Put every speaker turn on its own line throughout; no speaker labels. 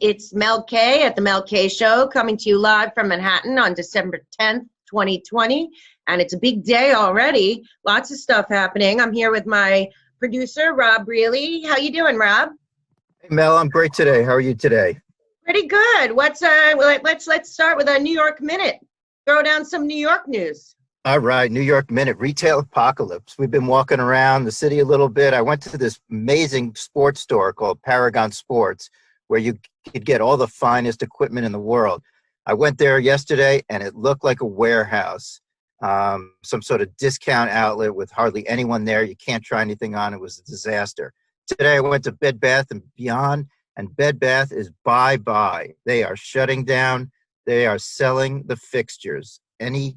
It's Mel K at the Mel K Show, coming to you live from Manhattan on December 10th, 2020. And it's a big day already. Lots of stuff happening. I'm here with my producer, Rob Reilly. How you doing, Rob?
Hey Mel, I'm great today. How are you today?
Pretty good. Let's start with a New York Minute. Throw down some New York news.
All right, New York Minute, retail apocalypse. We've been walking around the city a little bit. I went to this amazing sports store called Paragon Sports, where you could get all the finest equipment in the world. I went there yesterday, and it looked like a warehouse, some sort of discount outlet with hardly anyone there. You can't try anything on. It was a disaster. Today, I went to Bed Bath & Beyond, and Bed Bath is bye-bye. They are shutting down. They are selling the fixtures. Any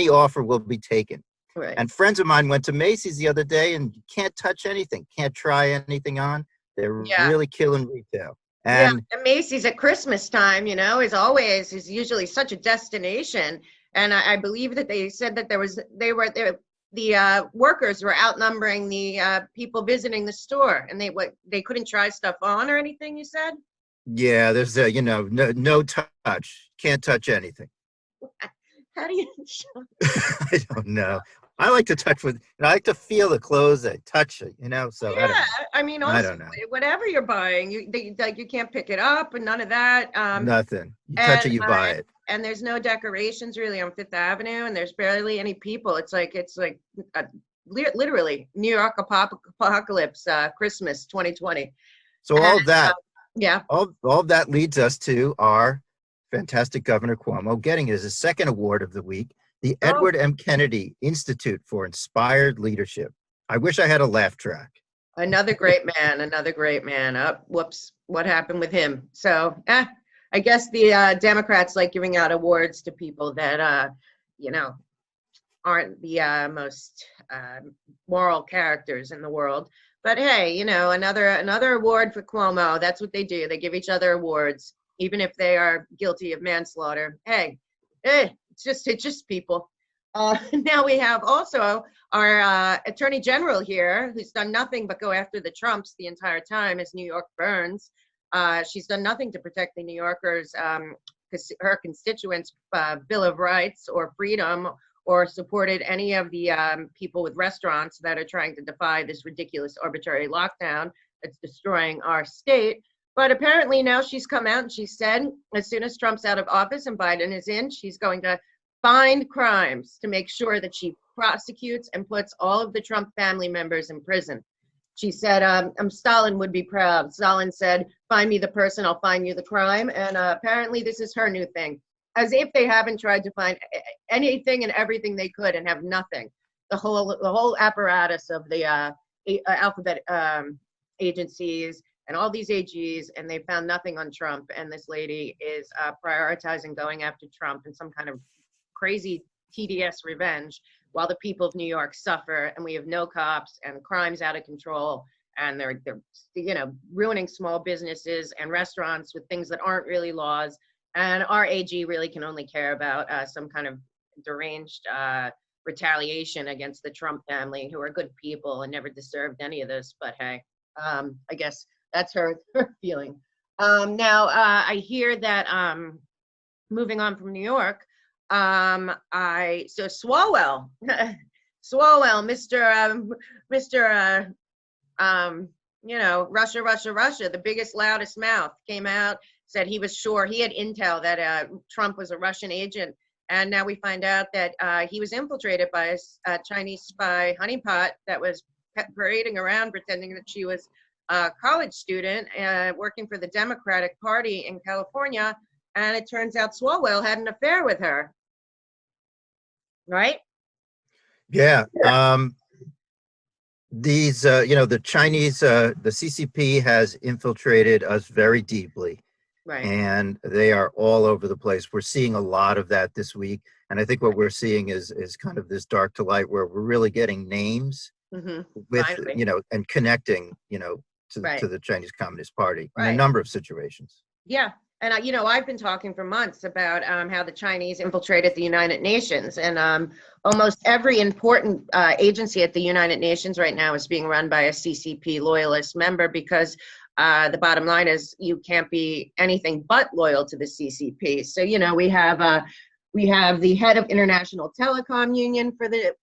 offer will be taken.
Right.
And friends of mine went to Macy's the other day and you can't touch anything, can't try anything on. They're really killing retail. And
Macy's at Christmas time, is usually such a destination. And I believe that they said that the workers were outnumbering the people visiting the store, and they couldn't try stuff on or anything. You said?
Yeah, there's no touch, can't touch anything.
How do you?
I don't know. I like to I like to feel the clothes. I touch it, So
yeah,
also,
I don't know. Whatever you're buying, you can't pick it up and none of that.
Nothing. You touch it, you buy it.
And there's no decorations really on Fifth Avenue, and there's barely any people. It's like literally New York apocalypse, Christmas 2020.
So all of that,
yeah,
all of that leads us to our fantastic Governor Cuomo getting his second award of the week, the Edward M. Kennedy Institute for Inspired Leadership. I wish I had a laugh track.
Another great man. Whoops, what happened with him? So, I guess the Democrats like giving out awards to people that, aren't the most moral characters in the world. But hey, another award for Cuomo. That's what they do. They give each other awards, even if they are guilty of manslaughter. Hey, it's just people. Now we have also our Attorney General here, who's done nothing but go after the Trumps the entire time as New York burns. She's done nothing to protect the New Yorkers, her constituents' Bill of Rights or freedom, or supported any of the people with restaurants that are trying to defy this ridiculous arbitrary lockdown that's destroying our state. But apparently now she's come out and she said, as soon as Trump's out of office and Biden is in, she's going to find crimes to make sure that she prosecutes and puts all of the Trump family members in prison. She said, Stalin would be proud. Stalin said, find me the person, I'll find you the crime. And apparently this is her new thing. As if they haven't tried to find anything and everything they could and have nothing. The whole apparatus of the alphabet agencies and all these AGs, and they found nothing on Trump. And this lady is prioritizing going after Trump in some kind of crazy TDS revenge, while the people of New York suffer, and we have no cops, and crime's out of control, and they're ruining small businesses and restaurants with things that aren't really laws. And our AG really can only care about some kind of deranged retaliation against the Trump family, who are good people and never deserved any of this. But hey, I guess that's her feeling. Now, I hear that, moving on from New York, so Swalwell, Russia, the biggest, loudest mouth, came out, said he was sure he had intel that Trump was a Russian agent. And now we find out that he was infiltrated by a Chinese spy honeypot that was parading around pretending that she was a college student working for the Democratic Party in California. And it turns out Swalwell had an affair with her. Right?
Yeah. These, the Chinese, the CCP has infiltrated us very deeply.
Right.
And they are all over the place. We're seeing a lot of that this week. And I think what we're seeing is kind of this dark to light where we're really getting names with,
Finally.
And connecting, to the Chinese Communist Party in a number of situations.
Yeah. And, I've been talking for months about how the Chinese infiltrated the United Nations. And almost every important agency at the United Nations right now is being run by a CCP loyalist member, because the bottom line is you can't be anything but loyal to the CCP. So, you know, we have the head of International Telecom Union for the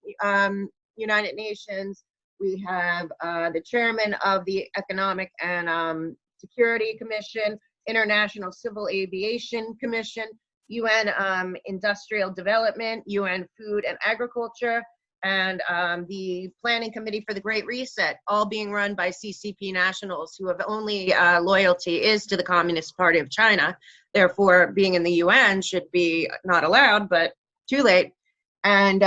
United Nations. We have the chairman of the Economic and Security Commission, International Civil Aviation Commission, UN Industrial Development, UN Food and Agriculture, and the Planning Committee for the Great Reset, all being run by CCP nationals who have only loyalty is to the Communist Party of China. Therefore, being in the UN should be not allowed, but too late. And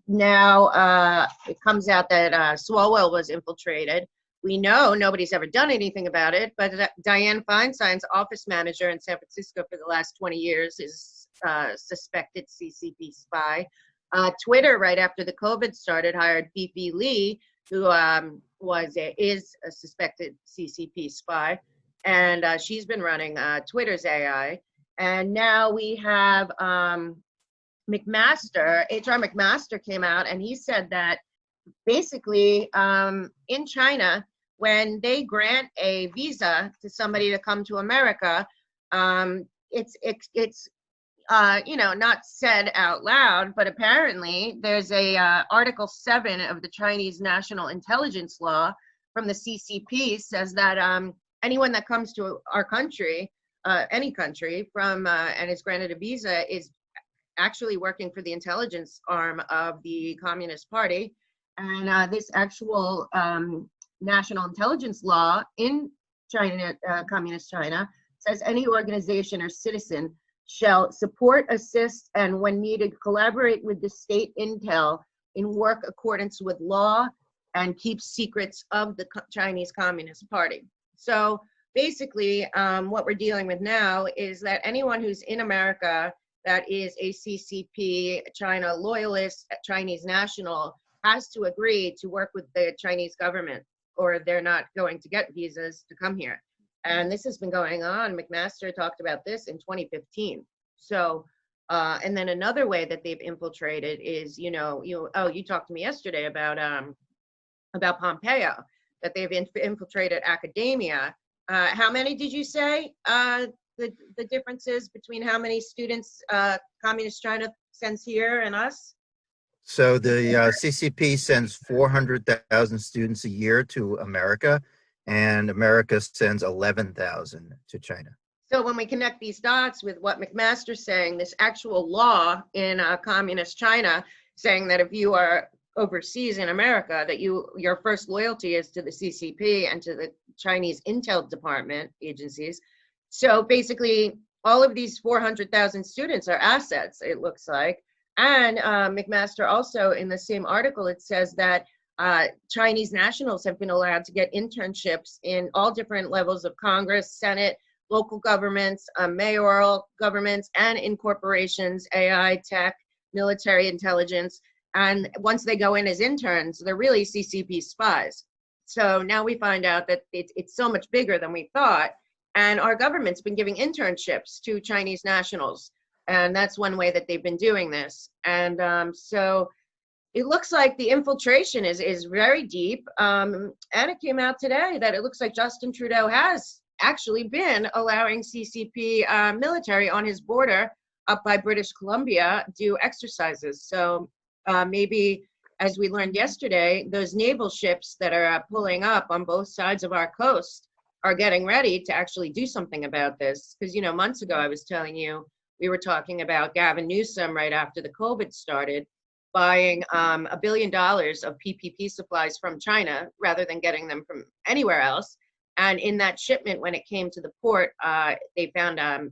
now it comes out that Swalwell was infiltrated. We know nobody's ever done anything about it, but Dianne Feinstein's office manager in San Francisco for the last 20 years is suspected CCP spy. Twitter, right after the COVID started, hired Fifi Lee, who is a suspected CCP spy, and she's been running Twitter's AI. And now we have McMaster. HR McMaster came out and he said that basically in China, when they grant a visa to somebody to come to America, it's you know, not said out loud, but apparently there's a Article 7 of the Chinese National Intelligence Law from the CCP says that anyone that comes to our country, any country, from and is granted a visa is actually working for the intelligence arm of the Communist Party. And this actual national intelligence law in China, Communist China, says any organization or citizen shall support, assist, and when needed, collaborate with the state intel in work accordance with law and keep secrets of the Chinese Communist Party. So basically, what we're dealing with now is that anyone who's in America that is a CCP, China loyalist, Chinese national, has to agree to work with the Chinese government, or they're not going to get visas to come here. And this has been going on. McMaster talked about this in 2015. So, and then another way that they've infiltrated is, you talked to me yesterday about Pompeo, that they've infiltrated academia. How many did you say? The differences between how many students Communist China sends here and us?
So the CCP sends 400,000 students a year to America, and America sends 11,000 to China.
So when we connect these dots with what McMaster's saying, this actual law in Communist China saying that if you are overseas in America, that your first loyalty is to the CCP and to the Chinese Intel Department agencies. So basically, all of these 400,000 students are assets, it looks like. And McMaster also, in the same article, it says that Chinese nationals have been allowed to get internships in all different levels of Congress, Senate, local governments, mayoral governments, and in corporations, AI, tech, military intelligence. And once they go in as interns, they're really CCP spies. So now we find out that it's so much bigger than we thought. And our government's been giving internships to Chinese nationals. And that's one way that they've been doing this. And so it looks like the infiltration is very deep. And it came out today that it looks like Justin Trudeau has actually been allowing CCP military on his border up by British Columbia do exercises. So maybe, as we learned yesterday, those naval ships that are pulling up on both sides of our coast are getting ready to actually do something about this. Because, months ago I was telling you, we were talking about Gavin Newsom right after the COVID started, buying $1 billion of PPP supplies from China rather than getting them from anywhere else. And in that shipment, when it came to the port, they found a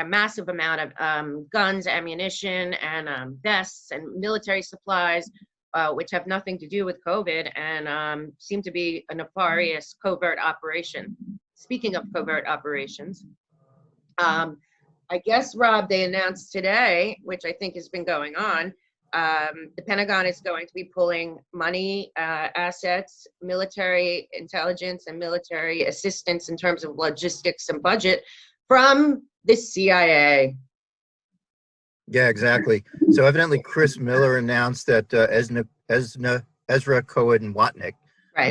massive amount of guns, ammunition, and vests and military supplies, which have nothing to do with COVID and seem to be a nefarious covert operation. Speaking of covert operations, I guess, Rob, they announced today, which I think has been going on, the Pentagon is going to be pulling money, assets, military intelligence, and military assistance in terms of logistics and budget from the CIA.
Yeah, exactly. So evidently Chris Miller announced that Ezra Cohen Watnick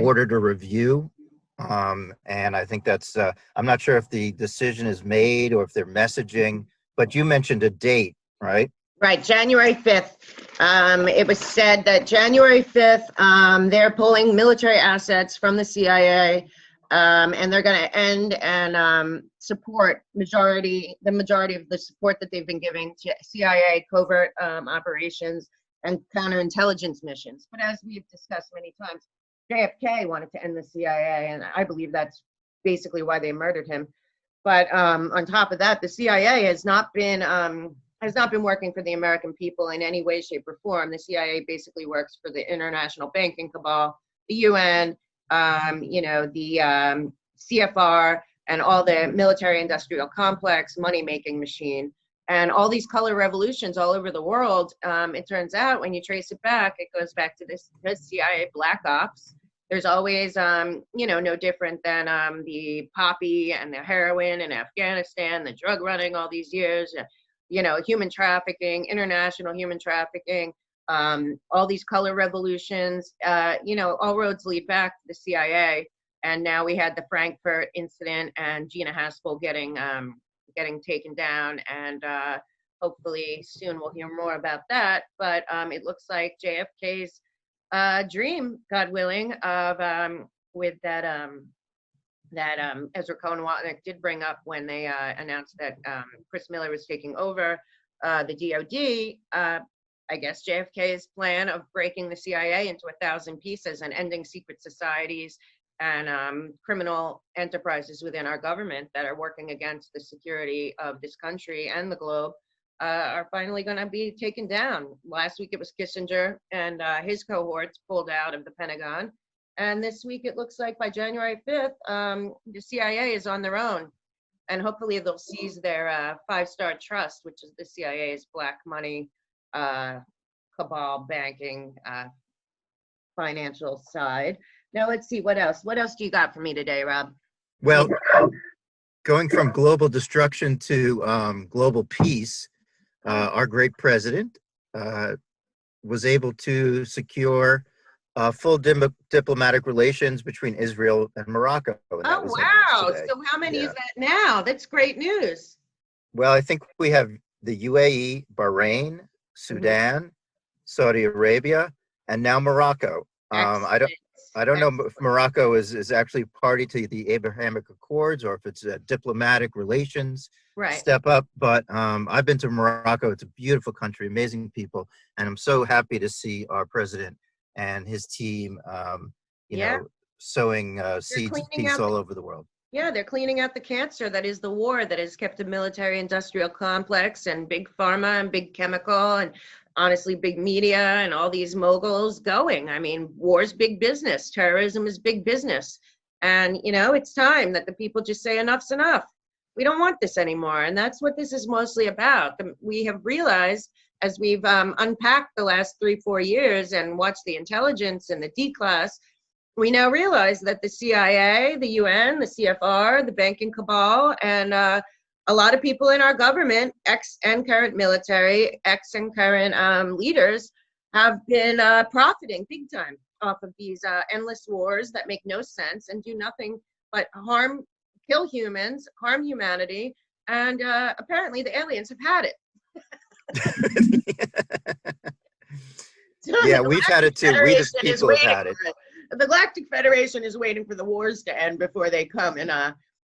ordered a review And I think that's, I'm not sure if the decision is made or if they're messaging, but you mentioned a date, right?
Right, January 5th. It was said that January 5th, they're pulling military assets from the CIA, and they're going to end and support the majority of the support that they've been giving to CIA covert operations and counterintelligence missions. But as we've discussed many times, JFK wanted to end the CIA, and I believe that's basically why they murdered him. But on top of that, the CIA has not been working for the American people in any way, shape, or form. The CIA basically works for the international banking cabal, the UN, the CFR, and all the military-industrial complex money-making machine. And all these color revolutions all over the world, it turns out when you trace it back, it goes back to this CIA black ops. There's always, no different than the poppy and the heroin in Afghanistan, the drug running all these years, human trafficking, international human trafficking, all these color revolutions, all roads lead back to the CIA. And now we had the Frankfurt incident and Gina Haspel getting taken down, and hopefully soon we'll hear more about that. But it looks like JFK's dream, God willing, of with that Ezra Cohen-Watnick did bring up when they announced that Chris Miller was taking over the DOD. I guess JFK's plan of breaking the CIA into 1,000 pieces and ending secret societies and criminal enterprises within our government that are working against the security of this country and the globe are finally going to be taken down. Last week it was Kissinger and his cohorts pulled out of the Pentagon. And this week it looks like by January 5th, the CIA is on their own. And hopefully they'll seize their five-star trust, which is the CIA's black money, cabal banking, financial side. Now let's see, what else? What else do you got for me today, Rob?
Well, going from global destruction to global peace, our great president was able to secure full diplomatic relations between Israel and Morocco. And
Oh, wow. So how many is that now? That's great news.
Well, I think we have the UAE, Bahrain, Sudan, Saudi Arabia, and now Morocco. I don't know if Morocco is actually party to the Abrahamic Accords or if it's a diplomatic relations step up. But I've been to Morocco. It's a beautiful country, amazing people. And I'm so happy to see our president and his team, sowing seeds of peace all over the world.
Yeah, they're cleaning out the cancer that is the war that has kept the military industrial complex and big pharma and big chemical and honestly big media and all these moguls going. I mean, war's big business. Terrorism is big business. And, it's time that the people just say enough's enough. We don't want this anymore. And that's what this is mostly about. We have realized as we've unpacked the last 3-4 years and watched the intelligence and the D-class, we now realize that the CIA, the UN, the CFR, the banking cabal, and a lot of people in our government, ex and current military, ex and current leaders, have been profiting big time off of these endless wars that make no sense and do nothing but kill humans, harm humanity, and apparently the aliens have had it.
Yeah, we've had it too. We the people have had it.
The Galactic Federation is waiting for the wars to end before they come and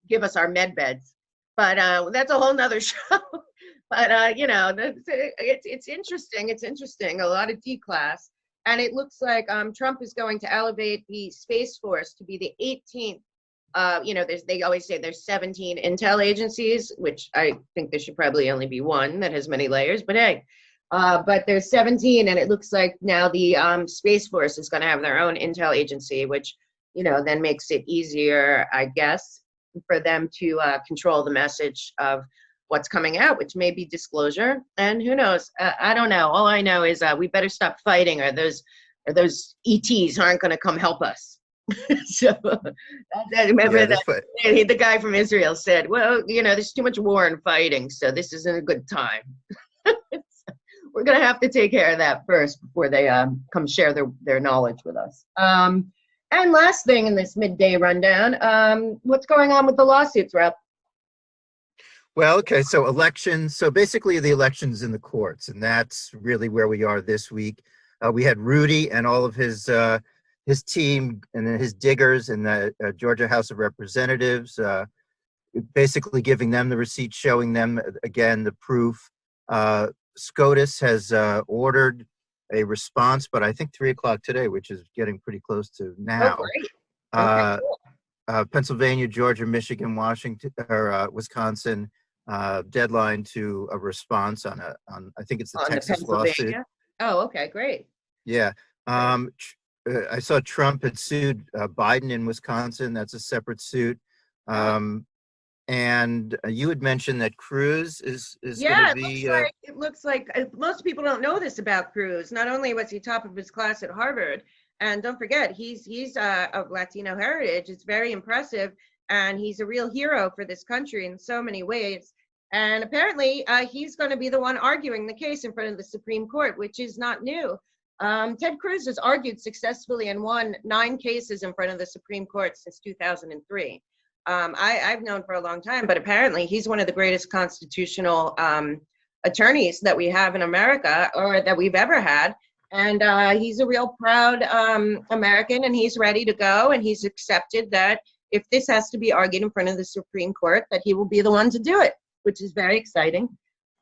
give us our med beds. But that's a whole nother show. But it's interesting. It's interesting. A lot of D-class, and it looks like Trump is going to elevate the Space Force to be the 18th. They always say there's 17 intel agencies, which I think there should probably only be one that has many layers. But hey. But there's 17, and it looks like now the Space Force is going to have their own intel agency, which, then makes it easier, I guess, for them to control the message of what's coming out, which may be disclosure. And who knows? I don't know. All I know is we better stop fighting, or those ETs aren't going to come help us. So remember the guy from Israel said, well, there's too much war and fighting, so this isn't a good time. We're going to have to take care of that first before they come share their knowledge with us. And last thing in this midday rundown, what's going on with the lawsuits, Rob?
Well, okay, so elections. So basically, the elections in the courts, and that's really where we are this week. We had Rudy and all of his team and then his diggers in the Georgia House of Representatives, basically giving them the receipts, showing them again the proof. SCOTUS has ordered a response, but I think 3 o'clock today, which is getting pretty close to
Oh,
now.
great. Okay,
Uh,
cool.
Pennsylvania, Georgia, Michigan, Washington, or Wisconsin, deadline to a response on I think it's the
On the
Texas lawsuit.
Pennsylvania? Oh, okay, great.
Yeah.
Great.
I saw Trump had sued Biden in Wisconsin. That's a separate suit.
Oh.
And you had mentioned that Cruz is going to
Yeah,
be.
it looks like most people don't know this about Cruz. Not only was he top of his class at Harvard, and don't forget, he's of Latino heritage. It's very impressive, and he's a real hero for this country in so many ways. And apparently, he's going to be the one arguing the case in front of the Supreme Court, which is not new. Ted Cruz has argued successfully and won 9 cases in front of the Supreme Court since 2003. I've known for a long time, but apparently he's one of the greatest constitutional attorneys that we have in America, or that we've ever had. And he's a real proud American, and he's ready to go. And he's accepted that if this has to be argued in front of the Supreme Court, that he will be the one to do it, which is very exciting.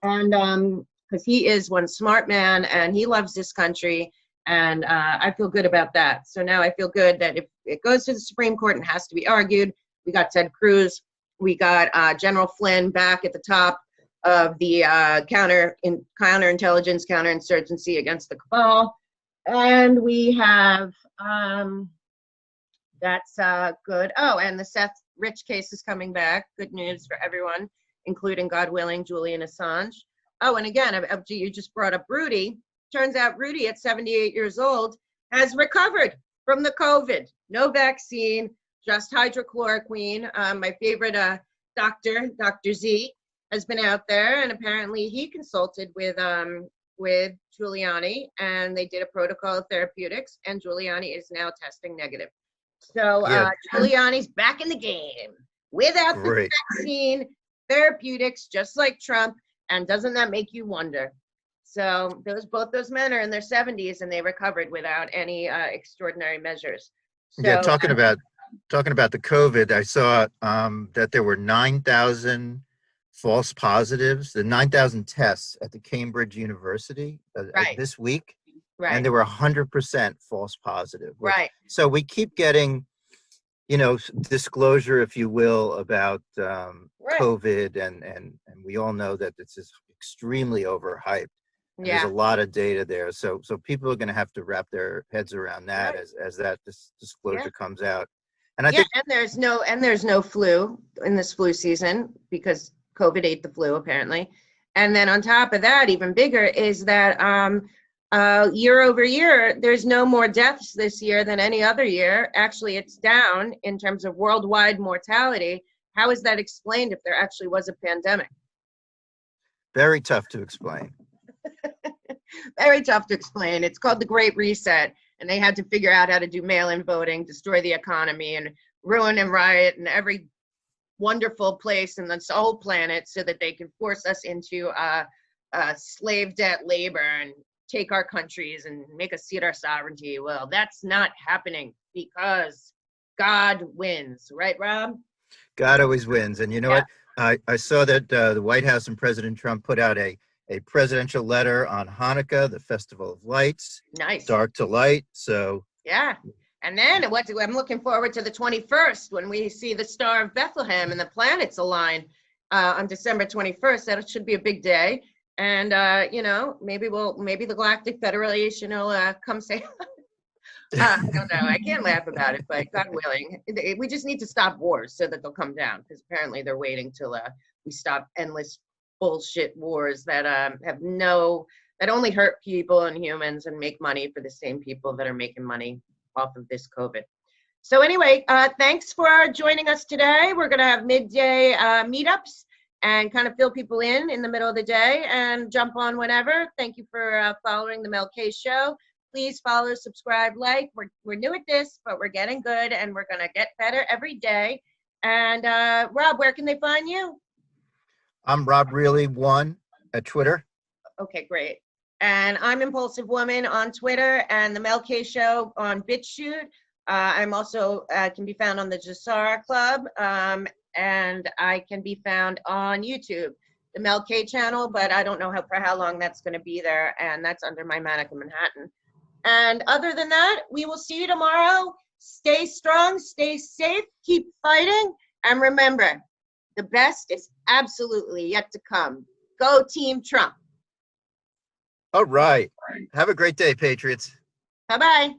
And because he is one smart man, and he loves this country. And I feel good about that. So now I feel good that if it goes to the Supreme Court and has to be argued, we got Ted Cruz, we got General Flynn back at the top of the counterintelligence, counterinsurgency against the cabal, and we have that's good. Oh, and the Seth Rich case is coming back. Good news for everyone, including, God willing, Julian Assange. Oh, and again, you just brought up Rudy. Turns out Rudy, at 78 years old, has recovered from the COVID. No vaccine, just hydrochloroquine. My favorite doctor, Dr. Z, has been out there, and apparently he consulted with Giuliani, and they did a protocol of therapeutics, and Giuliani is now testing negative. So
Yeah.
Giuliani's back in the game without
Great.
the vaccine, therapeutics, just like Trump. And doesn't that make you wonder? So both those men are in their 70s, and they recovered without any extraordinary measures. So,
Yeah, talking about the COVID, I saw that there were 9,000 false positives, the 9,000 tests at the Cambridge University
right,
this week,
right,
and there were 100% false positive.
right.
So we keep getting, disclosure, if you will, about
Right.
COVID, and we all know that this is extremely overhyped. And
Yeah.
there's a lot of data there, so people are going to have to wrap their heads around that
Right.
as that disclosure
Yeah.
comes out. And I
Yeah,
think
and there's no flu in this flu season because COVID ate the flu apparently. And then on top of that, even bigger is that year over year, there's no more deaths this year than any other year. Actually, it's down in terms of worldwide mortality. How is that explained if there actually was a pandemic?
very tough to explain.
Very tough to explain. It's called the Great Reset, and they had to figure out how to do mail-in voting, destroy the economy, and ruin and riot in every wonderful place in this whole planet so that they can force us into slave debt labor and take our countries and make us cede our sovereignty. Well, that's not happening because God wins. Right, Rob?
God always wins. And you know
Yeah.
what? I saw that the White House and President Trump put out a presidential letter on Hanukkah, the Festival of Lights,
Nice.
dark to light. So
Yeah. And then I'm looking forward to the 21st when we see the Star of Bethlehem and the planets align on December 21st. That should be a big day. And, maybe the Galactic Federation will come say, I don't know. I can't laugh about it, but God willing, we just need to stop wars so that they'll come down, because apparently they're waiting till we stop endless bullshit wars that that only hurt people and humans and make money for the same people that are making money off of this COVID. So anyway, thanks for joining us today. We're going to have midday meetups and kind of fill people in the middle of the day and jump on whenever. Thank you for following the Mel K Show. Please follow, subscribe, like. We're new at this, but we're getting good, and we're going to get better every day. And Rob, where can they find you?
I'm Rob Really One at Twitter.
Okay, great. And I'm Impulsive Woman on Twitter, and the Mel K Show on BitChute. I'm also can be found on the Jasara Club, and I can be found on YouTube, the Mel K channel, but I don't know for how long that's going to be there, and that's under my Manica Manhattan. And other than that, we will see you tomorrow. Stay strong, stay safe, keep fighting, and remember, the best is absolutely yet to come. Go Team Trump.
All right. Have a great day, Patriots.
Bye-bye.